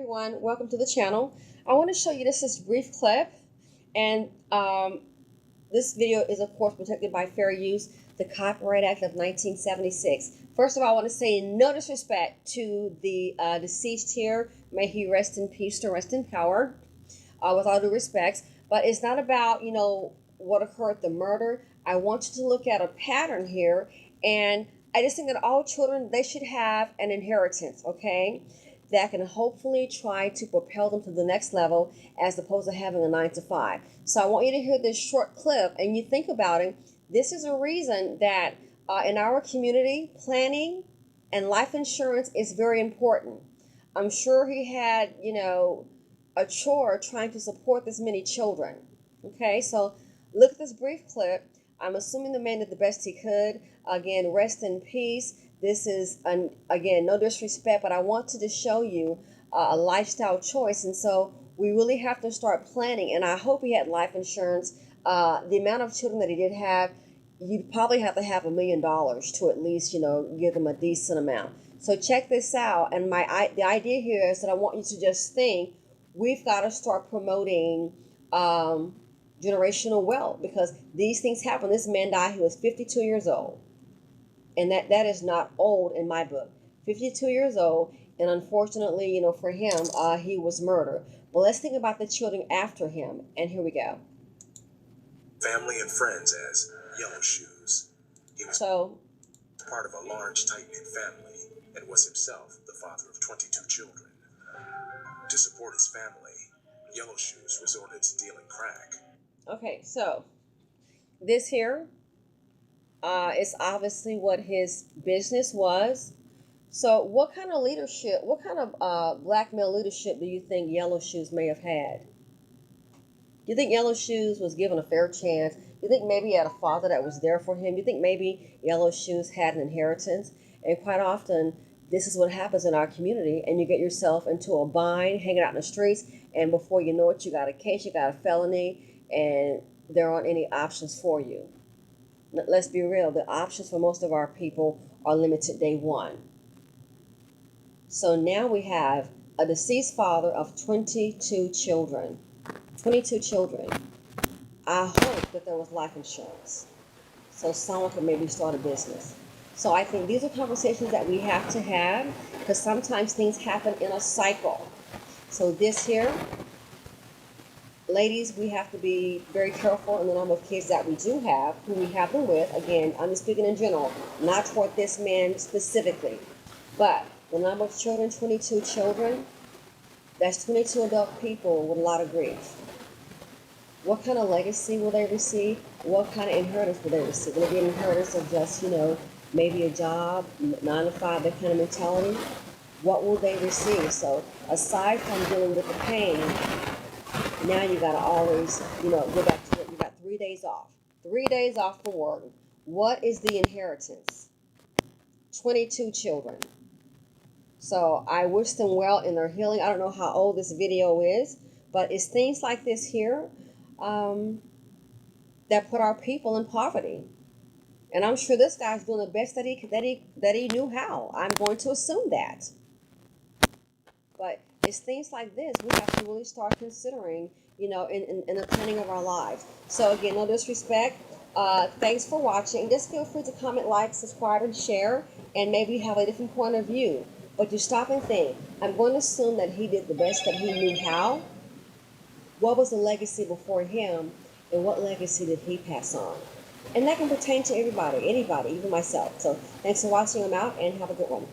everyone, welcome to the channel. I want to show you this brief clip, and this video is of course protected by fair use, the Copyright Act of 1976. First of all, I want to say no disrespect to the deceased here. May he rest in peace to rest in power, with all due respects. But it's not about, what occurred, the murder. I want you to look at a pattern here, and I just think that all children, they should have an inheritance, okay? That can hopefully try to propel them to the next level as opposed to having a 9 to 5. So I want you to hear this short clip and you think about it. This is a reason that in our community, planning and life insurance is very important. I'm sure he had, a chore trying to support this many children. Okay, so look at this brief clip. I'm assuming the man did the best he could. Again, rest in peace. This is, again, no disrespect, but I want to just show you a lifestyle choice. And so we really have to start planning. And I hope he had life insurance. The amount of children that he did have, you'd probably have to have $1 million to at least, give them a decent amount. So check this out. And the idea here is that I want you to just think, we've got to start promoting generational wealth, because these things happen. This man died, he was 52 years old. And that is not old in my book. 52 years old, and unfortunately, for him, he was murdered. But let's think about the children after him, and here we go. Family and friends as Yellow Shoes. He was part of a large, tight-knit family and was himself the father of 22 children. To support his family, Yellow Shoes resorted to dealing crack. Okay, so this here is obviously what his business was. So what kind of leadership, what kind of black male leadership do you think Yellow Shoes may have had? Do you think Yellow Shoes was given a fair chance? Do you think maybe he had a father that was there for him? Do you think maybe Yellow Shoes had an inheritance? And quite often, this is what happens in our community, and you get yourself into a bind, hanging out in the streets, and before you know it, you got a case, you got a felony, and there aren't any options for you. Let's be real, the options for most of our people are limited day one. So now we have a deceased father of 22 children. 22 children. I hope that there was life insurance, so someone could maybe start a business. So I think these are conversations that we have to have, because sometimes things happen in a cycle. So this here, ladies, we have to be very careful in the number of kids that we do have, who we have them with. Again, I'm just speaking in general, not toward this man specifically. But the number of children, 22 children, that's 22 adult people with a lot of grief. What kind of legacy will they receive? What kind of inheritance will they receive? Will it be an inheritance of just, maybe a job, 9 to 5, that kind of mentality? What will they receive? So aside from dealing with the pain, now you got to always, go back to it. You got 3 days off. 3 days off from work. What is the inheritance? 22 children. So I wish them well in their healing. I don't know how old this video is, but it's things like this here that put our people in poverty. And I'm sure this guy's doing the best that he knew how. I'm going to assume that. But it's things like this we have to really start considering, in the planning of our lives. So again, no disrespect. Thanks for watching. Just feel free to comment, like, subscribe, and share, and maybe have a different point of view. But you stop and think. I'm going to assume that he did the best that he knew how. What was the legacy before him, and what legacy did he pass on? And that can pertain to everybody, anybody, even myself. So thanks for watching. I'm out, and have a good one.